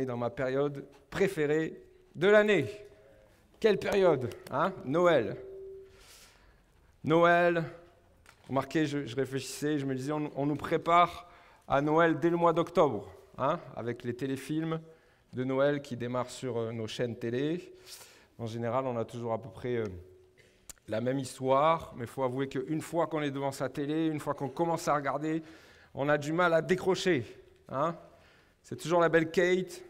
est dans ma période préférée de l'année. Quelle période, hein? Noël. Noël, remarquez, je réfléchissais, je me disais, on nous prépare à Noël dès le mois d'octobre, hein, avec les téléfilms de Noël qui démarrent sur nos chaînes télé. En général, on a toujours à peu près la même histoire, mais il faut avouer qu'une fois qu'on est devant sa télé, une fois qu'on commence à regarder, on a du mal à décrocher. Hein? C'est toujours la belle Kate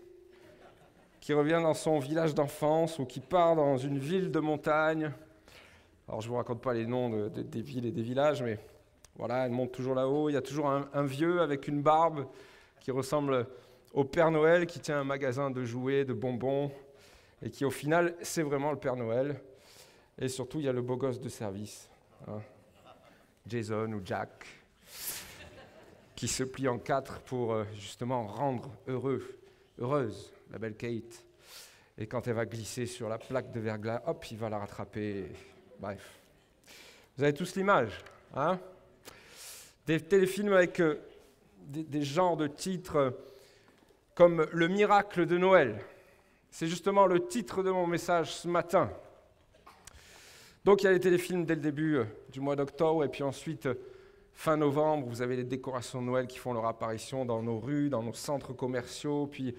qui revient dans son village d'enfance ou qui part dans une ville de montagne. Alors, je ne vous raconte pas les noms des villes et des villages, mais voilà, elle monte toujours là-haut. Il y a toujours un vieux avec une barbe qui ressemble au Père Noël, qui tient un magasin de jouets, de bonbons, et qui, au final, c'est vraiment le Père Noël. Et surtout, il y a le beau gosse de service, hein, Jason ou Jack, qui se plie en quatre pour justement rendre heureuse la belle Kate. Et quand elle va glisser sur la plaque de verglas, hop, il va la rattraper. Bref. Vous avez tous l'image, hein? Des téléfilms avec des genres de titres comme Le miracle de Noël. C'est justement le titre de mon message ce matin. Donc il y a les téléfilms dès le début du mois d'octobre, et puis ensuite, fin novembre, vous avez les décorations de Noël qui font leur apparition dans nos rues, dans nos centres commerciaux, puis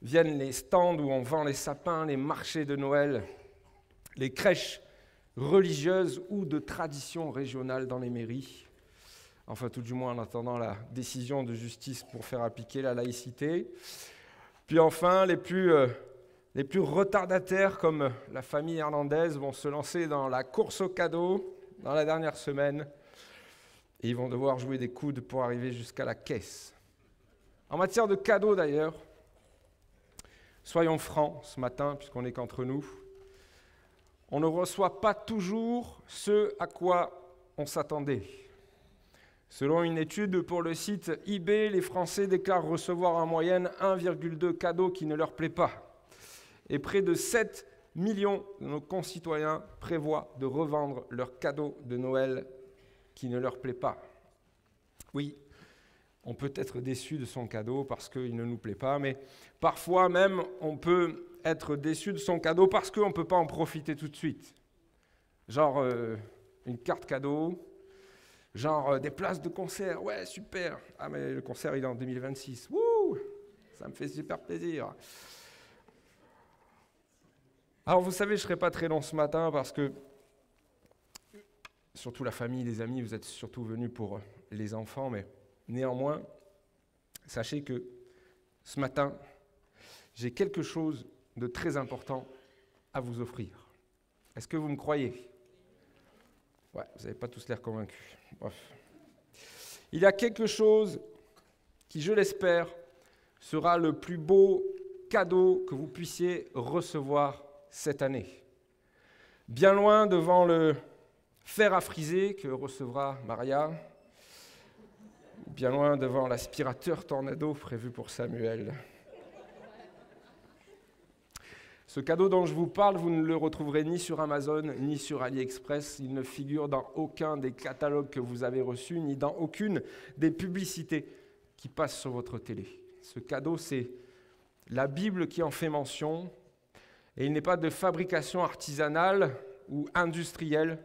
viennent les stands où on vend les sapins, les marchés de Noël, les crèches religieuses ou de tradition régionale dans les mairies, enfin tout du moins en attendant la décision de justice pour faire appliquer la laïcité. Puis enfin, les plus retardataires, comme la famille Hernandez, vont se lancer dans la course aux cadeaux dans la dernière semaine, et ils vont devoir jouer des coudes pour arriver jusqu'à la caisse. En matière de cadeaux d'ailleurs, soyons francs ce matin, puisqu'on n'est qu'entre nous, on ne reçoit pas toujours ce à quoi on s'attendait. Selon une étude pour le site eBay, les Français déclarent recevoir en moyenne 1,2 cadeaux qui ne leur plaît pas. Et près de 7 millions de nos concitoyens prévoient de revendre leurs cadeaux de Noël qui ne leur plaît pas. Oui, on peut être déçu de son cadeau parce qu'il ne nous plaît pas, mais parfois même on peut être déçu de son cadeau parce qu'on ne peut pas en profiter tout de suite. Genre une carte cadeau, genre des places de concert, ouais super, ah mais le concert il est en 2026, wouh, ça me fait super plaisir. Alors vous savez, je ne serai pas très long ce matin parce que, surtout la famille, les amis, vous êtes surtout venus pour les enfants, mais néanmoins, sachez que ce matin, j'ai quelque chose de très important à vous offrir. Est-ce que vous me croyez? Ouais, vous n'avez pas tous l'air convaincus. Bref. Il y a quelque chose qui, je l'espère, sera le plus beau cadeau que vous puissiez recevoir cette année. Bien loin devant le fer à friser que recevra Maria, bien loin devant l'aspirateur tornado prévu pour Samuel. Ce cadeau dont je vous parle, vous ne le retrouverez ni sur Amazon, ni sur AliExpress. Il ne figure dans aucun des catalogues que vous avez reçus, ni dans aucune des publicités qui passent sur votre télé. Ce cadeau, c'est la Bible qui en fait mention, et il n'est pas de fabrication artisanale ou industrielle,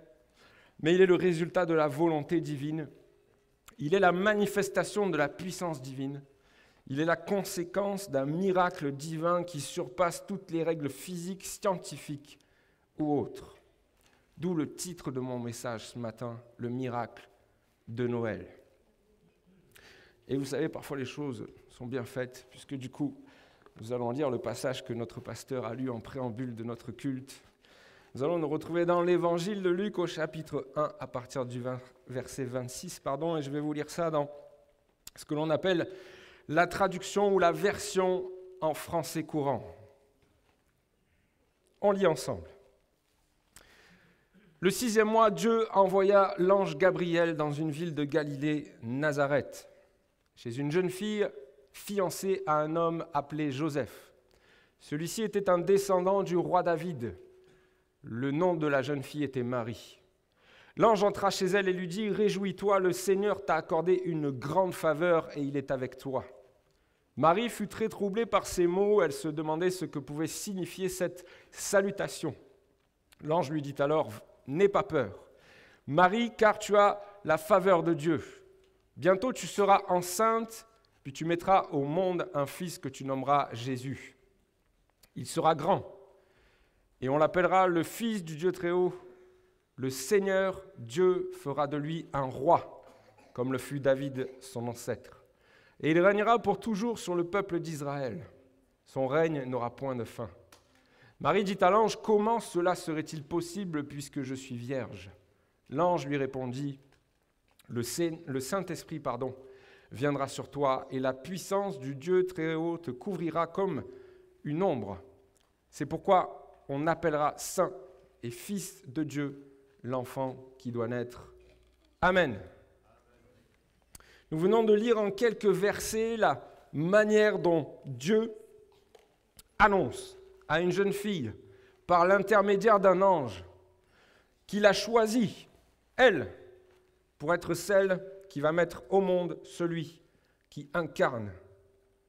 mais il est le résultat de la volonté divine. Il est la manifestation de la puissance divine. Il est la conséquence d'un miracle divin qui surpasse toutes les règles physiques, scientifiques ou autres. D'où le titre de mon message ce matin, le miracle de Noël. Et vous savez, parfois les choses sont bien faites, puisque du coup, nous allons lire le passage que notre pasteur a lu en préambule de notre culte. Nous allons nous retrouver dans l'évangile de Luc au chapitre 1 à partir du verset 26, et je vais vous lire ça dans ce que l'on appelle la traduction ou la version en français courant. On lit ensemble. Le 6e mois, Dieu envoya l'ange Gabriel dans une ville de Galilée, Nazareth, chez une jeune fille fiancée à un homme appelé Joseph. Celui-ci était un descendant du roi David. Le nom de la jeune fille était Marie. L'ange entra chez elle et lui dit « Réjouis-toi, le Seigneur t'a accordé une grande faveur et il est avec toi. » Marie fut très troublée par ces mots, elle se demandait ce que pouvait signifier cette salutation. L'ange lui dit alors, « N'aie pas peur, Marie, car tu as la faveur de Dieu. Bientôt tu seras enceinte, puis tu mettras au monde un fils que tu nommeras Jésus. Il sera grand, et on l'appellera le Fils du Dieu Très-Haut. Le Seigneur Dieu fera de lui un roi, comme le fut David son ancêtre. Et il régnera pour toujours sur le peuple d'Israël. Son règne n'aura point de fin. » Marie dit à l'ange, « Comment cela serait-il possible puisque je suis vierge ?» L'ange lui répondit, « Le Saint-Esprit, viendra sur toi et la puissance du Dieu Très-Haut te couvrira comme une ombre. C'est pourquoi on appellera Saint et Fils de Dieu l'enfant qui doit naître. » Amen. Nous venons de lire en quelques versets la manière dont Dieu annonce à une jeune fille, par l'intermédiaire d'un ange, qu'il a choisi, elle, pour être celle qui va mettre au monde celui qui incarne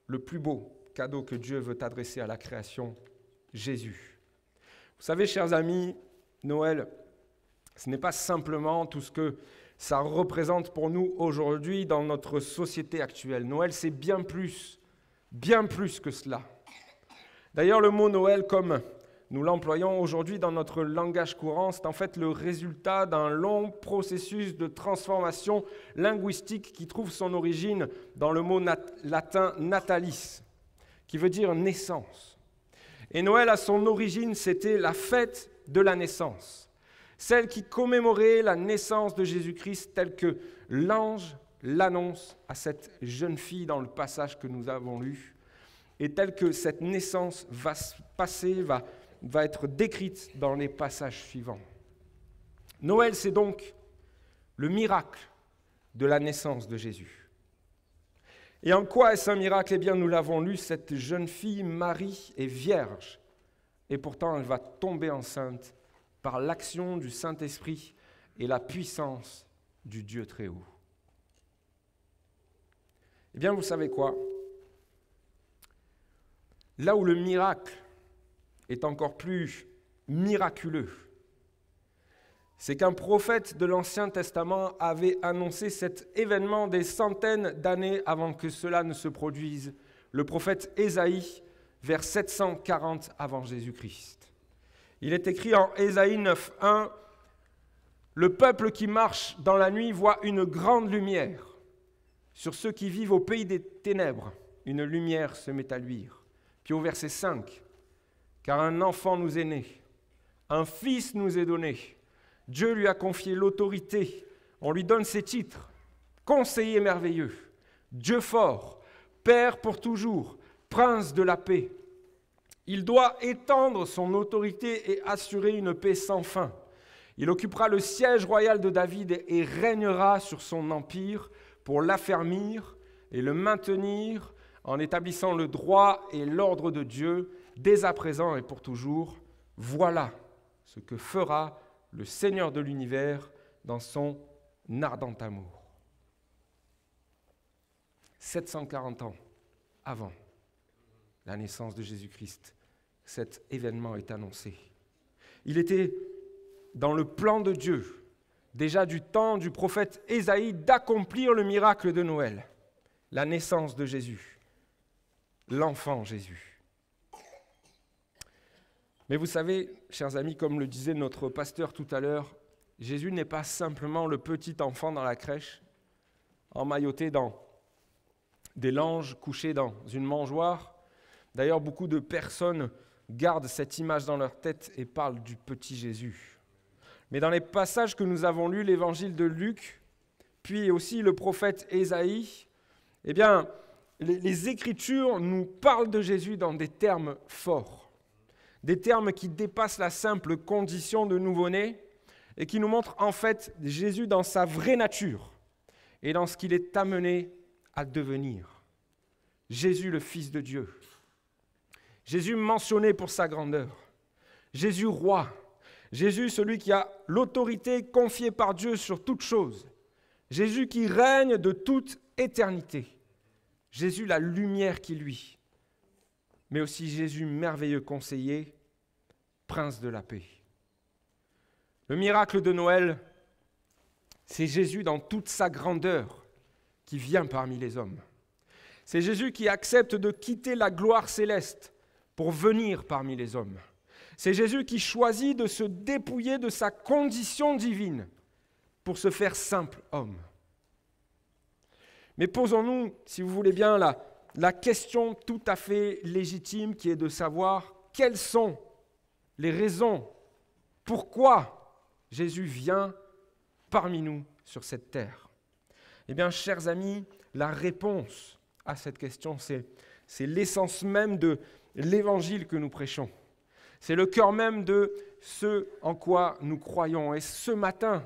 le plus beau cadeau que Dieu veut adresser à la création, Jésus. Vous savez, chers amis, Noël, ce n'est pas simplement tout ce que ça représente pour nous aujourd'hui dans notre société actuelle. Noël, c'est bien plus que cela. D'ailleurs, le mot Noël, comme nous l'employons aujourd'hui dans notre langage courant, c'est en fait le résultat d'un long processus de transformation linguistique qui trouve son origine dans le mot latin natalis, qui veut dire naissance. Et Noël, à son origine, c'était la fête de la naissance. Celle qui commémorait la naissance de Jésus-Christ telle que l'ange l'annonce à cette jeune fille dans le passage que nous avons lu, et telle que cette naissance va se passer, va être décrite dans les passages suivants. Noël, c'est donc le miracle de la naissance de Jésus. Et en quoi est-ce un miracle ? Eh bien, nous l'avons lu, cette jeune fille, Marie, est vierge, et pourtant elle va tomber enceinte par l'action du Saint-Esprit et la puissance du Dieu Très-Haut. Eh bien, vous savez quoi ? Là où le miracle est encore plus miraculeux, c'est qu'un prophète de l'Ancien Testament avait annoncé cet événement des centaines d'années avant que cela ne se produise, le prophète Ésaïe, vers 740 avant Jésus-Christ. Il est écrit en Ésaïe 9:1, « Le peuple qui marche dans la nuit voit une grande lumière. Sur ceux qui vivent au pays des ténèbres, une lumière se met à luire. » Puis au verset 5, « Car un enfant nous est né, un fils nous est donné. Dieu lui a confié l'autorité. On lui donne ses titres. Conseiller merveilleux, Dieu fort, Père pour toujours, Prince de la paix. Il doit étendre son autorité et assurer une paix sans fin. Il occupera le siège royal de David et régnera sur son empire pour l'affermir et le maintenir en établissant le droit et l'ordre de Dieu dès à présent et pour toujours. Voilà ce que fera le Seigneur de l'univers dans son ardent amour. 740 ans avant la naissance de Jésus-Christ, cet événement est annoncé. Il était dans le plan de Dieu, déjà du temps du prophète Ésaïe, d'accomplir le miracle de Noël, la naissance de Jésus, l'enfant Jésus. Mais vous savez, chers amis, comme le disait notre pasteur tout à l'heure, Jésus n'est pas simplement le petit enfant dans la crèche, emmailloté dans des langes, couché dans une mangeoire. D'ailleurs, beaucoup de personnes gardent cette image dans leur tête et parlent du petit Jésus. Mais dans les passages que nous avons lus, l'évangile de Luc, puis aussi le prophète Ésaïe, eh bien, les Écritures nous parlent de Jésus dans des termes forts, des termes qui dépassent la simple condition de nouveau-né et qui nous montrent en fait Jésus dans sa vraie nature et dans ce qu'il est amené à devenir. Jésus, le Fils de Dieu. Jésus mentionné pour sa grandeur. Jésus roi. Jésus, celui qui a l'autorité confiée par Dieu sur toute chose. Jésus qui règne de toute éternité. Jésus la lumière qui luit, mais aussi Jésus merveilleux conseiller, prince de la paix. Le miracle de Noël, c'est Jésus dans toute sa grandeur qui vient parmi les hommes. C'est Jésus qui accepte de quitter la gloire céleste pour venir parmi les hommes. C'est Jésus qui choisit de se dépouiller de sa condition divine pour se faire simple homme. Mais posons-nous, si vous voulez bien, la question tout à fait légitime qui est de savoir quelles sont les raisons, pourquoi Jésus vient parmi nous sur cette terre. Eh bien, chers amis, la réponse à cette question, c'est l'essence même de l'évangile que nous prêchons. C'est le cœur même de ce en quoi nous croyons. Et ce matin,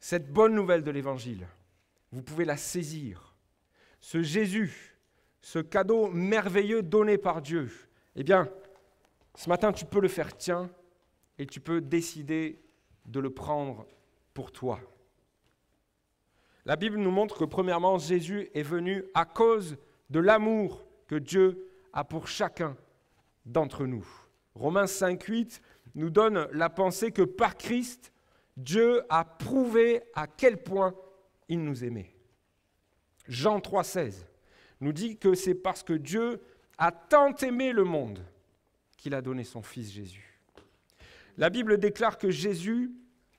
cette bonne nouvelle de l'évangile, vous pouvez la saisir. Ce Jésus, ce cadeau merveilleux donné par Dieu, eh bien, ce matin, tu peux le faire tien et tu peux décider de le prendre pour toi. La Bible nous montre que premièrement, Jésus est venu à cause de l'amour que Dieu a pour chacun d'entre nous. Romains 5,8 nous donne la pensée que par Christ, Dieu a prouvé à quel point il nous aimait. Jean 3,16 nous dit que c'est parce que Dieu a tant aimé le monde qu'il a donné son Fils Jésus. La Bible déclare que Jésus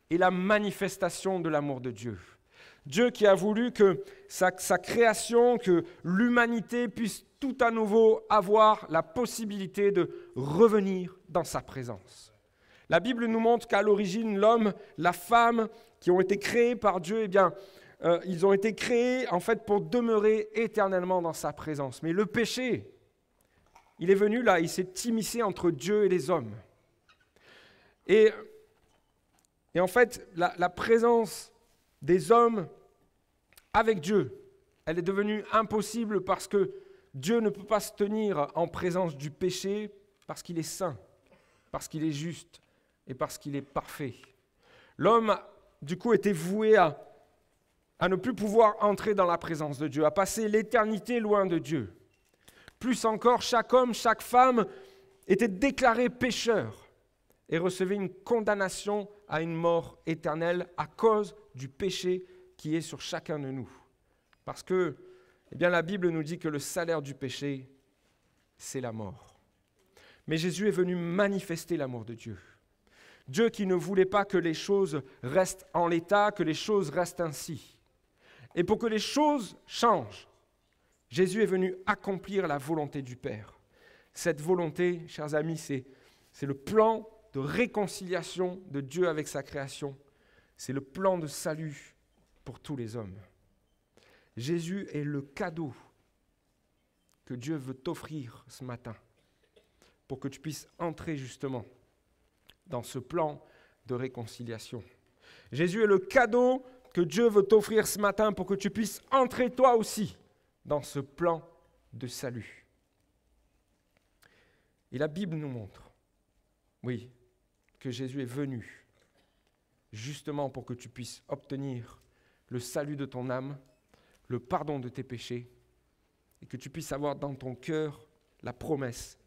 est la manifestation de l'amour de Dieu. Dieu qui a voulu que sa création, que l'humanité puisse tout à nouveau avoir la possibilité de revenir dans sa présence. La Bible nous montre qu'à l'origine, l'homme, la femme, qui ont été créés par Dieu, eh bien, ils ont été créés en fait pour demeurer éternellement dans sa présence. Mais le péché, il est venu là, il s'est immiscé entre Dieu et les hommes. Et en fait, la présence des hommes avec Dieu, elle est devenue impossible parce que Dieu ne peut pas se tenir en présence du péché parce qu'il est saint, parce qu'il est juste et parce qu'il est parfait. L'homme, du coup, était voué à ne plus pouvoir entrer dans la présence de Dieu, à passer l'éternité loin de Dieu. Plus encore, chaque homme, chaque femme était déclaré pécheur et recevait une condamnation à une mort éternelle à cause du péché qui est sur chacun de nous. Parce que, eh bien, la Bible nous dit que le salaire du péché, c'est la mort. Mais Jésus est venu manifester l'amour de Dieu. Dieu qui ne voulait pas que les choses restent en l'état, que les choses restent ainsi. Et pour que les choses changent, Jésus est venu accomplir la volonté du Père. Cette volonté, chers amis, c'est le plan de réconciliation de Dieu avec sa création. C'est le plan de salut pour tous les hommes. Jésus est le cadeau que Dieu veut t'offrir ce matin pour que tu puisses entrer justement dans ce plan de réconciliation. Jésus est le cadeau que Dieu veut t'offrir ce matin pour que tu puisses entrer toi aussi dans ce plan de salut. Et la Bible nous montre, oui, que Jésus est venu justement pour que tu puisses obtenir le salut de ton âme, le pardon de tes péchés, et que tu puisses avoir dans ton cœur la promesse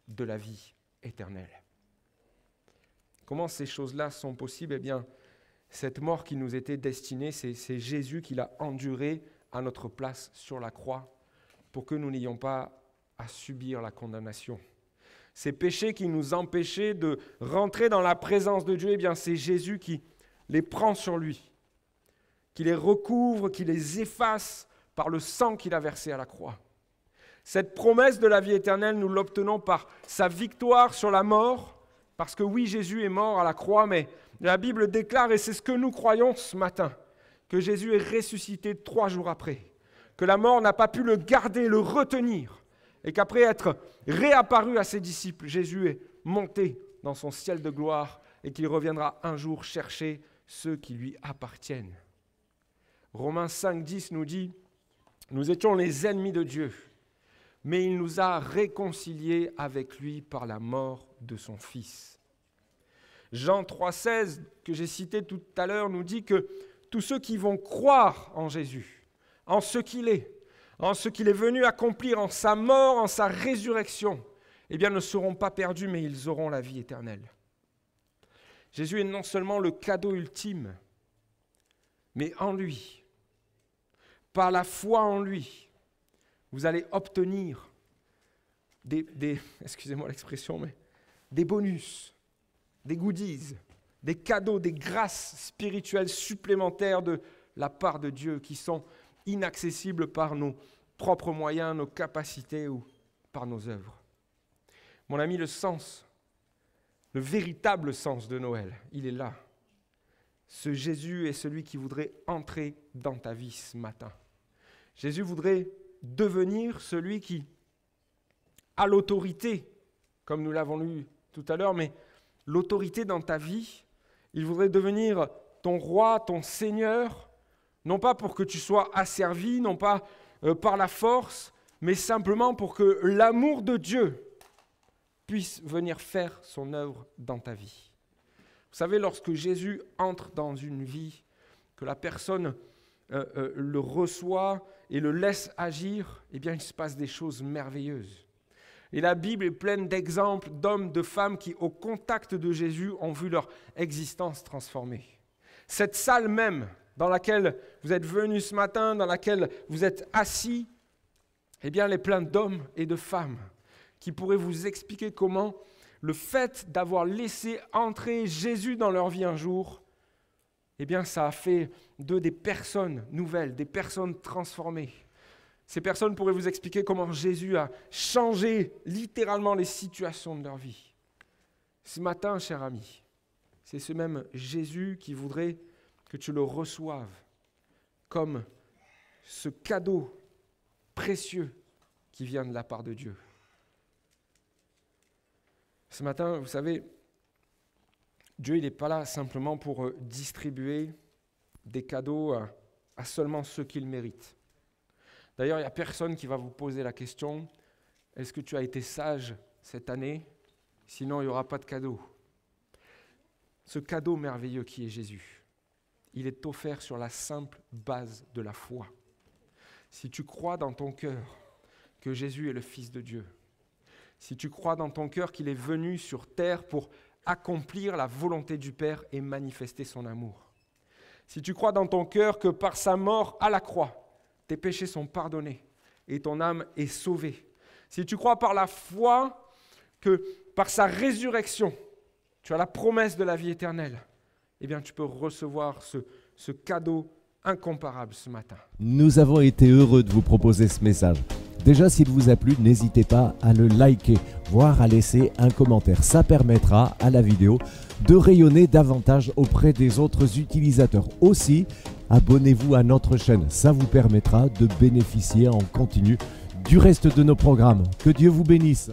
de la vie éternelle. Comment ces choses-là sont possibles ? Eh bien, cette mort qui nous était destinée, c'est Jésus qui l'a endurée à notre place sur la croix pour que nous n'ayons pas à subir la condamnation. Ces péchés qui nous empêchaient de rentrer dans la présence de Dieu, eh bien, c'est Jésus qui les prend sur lui, qui les recouvre, qui les efface par le sang qu'il a versé à la croix. Cette promesse de la vie éternelle, nous l'obtenons par sa victoire sur la mort, parce que oui, Jésus est mort à la croix, mais la Bible déclare, et c'est ce que nous croyons ce matin, que Jésus est ressuscité 3 jours après, que la mort n'a pas pu le garder, le retenir, et qu'après être réapparu à ses disciples, Jésus est monté dans son ciel de gloire et qu'il reviendra un jour chercher ceux qui lui appartiennent. Romains 5,10 nous dit « Nous étions les ennemis de Dieu, mais il nous a réconciliés avec lui par la mort de son Fils. » Jean 3,16, que j'ai cité tout à l'heure, nous dit que tous ceux qui vont croire en Jésus, en ce qu'il est, en ce qu'il est venu accomplir en sa mort, en sa résurrection, eh bien, ne seront pas perdus, mais ils auront la vie éternelle. Jésus est non seulement le cadeau ultime, mais en lui, par la foi en lui, vous allez obtenir excusez-moi l'expression, mais des bonus, des goodies, des cadeaux, des grâces spirituelles supplémentaires de la part de Dieu qui sont inaccessibles par nos propres moyens, nos capacités ou par nos œuvres. Mon ami, le véritable sens de Noël, il est là. Ce Jésus est celui qui voudrait entrer dans ta vie ce matin. Jésus voudrait devenir celui qui a l'autorité, comme nous l'avons lu tout à l'heure, mais l'autorité dans ta vie, il voudrait devenir ton roi, ton Seigneur, non pas pour que tu sois asservi, non pas par la force, mais simplement pour que l'amour de Dieu puisse venir faire son œuvre dans ta vie. Vous savez, lorsque Jésus entre dans une vie, que la personne le reçoit et le laisse agir, eh bien, il se passe des choses merveilleuses. Et la Bible est pleine d'exemples d'hommes, de femmes qui, au contact de Jésus, ont vu leur existence transformée. Cette salle même dans laquelle vous êtes venus ce matin, dans laquelle vous êtes assis, eh bien, elle est pleine d'hommes et de femmes qui pourraient vous expliquer comment le fait d'avoir laissé entrer Jésus dans leur vie un jour, eh bien, ça a fait d'eux des personnes nouvelles, des personnes transformées. Ces personnes pourraient vous expliquer comment Jésus a changé littéralement les situations de leur vie. Ce matin, cher ami, c'est ce même Jésus qui voudrait que tu le reçoives comme ce cadeau précieux qui vient de la part de Dieu. Ce matin, vous savez, Dieu il n'est pas là simplement pour distribuer des cadeaux à seulement ceux qui le méritent. D'ailleurs, il n'y a personne qui va vous poser la question, est-ce que tu as été sage cette année? Sinon, il n'y aura pas de cadeau. Ce cadeau merveilleux qui est Jésus, il est offert sur la simple base de la foi. Si tu crois dans ton cœur que Jésus est le Fils de Dieu, si tu crois dans ton cœur qu'il est venu sur terre pour accomplir la volonté du Père et manifester son amour, si tu crois dans ton cœur que par sa mort à la croix, tes péchés sont pardonnés et ton âme est sauvée. Si tu crois par la foi que par sa résurrection, tu as la promesse de la vie éternelle, eh bien tu peux recevoir ce cadeau incomparable ce matin. Nous avons été heureux de vous proposer ce message. Déjà, s'il vous a plu, n'hésitez pas à le liker, voire à laisser un commentaire. Ça permettra à la vidéo de rayonner davantage auprès des autres utilisateurs. Aussi, abonnez-vous à notre chaîne. Ça vous permettra de bénéficier en continu du reste de nos programmes. Que Dieu vous bénisse.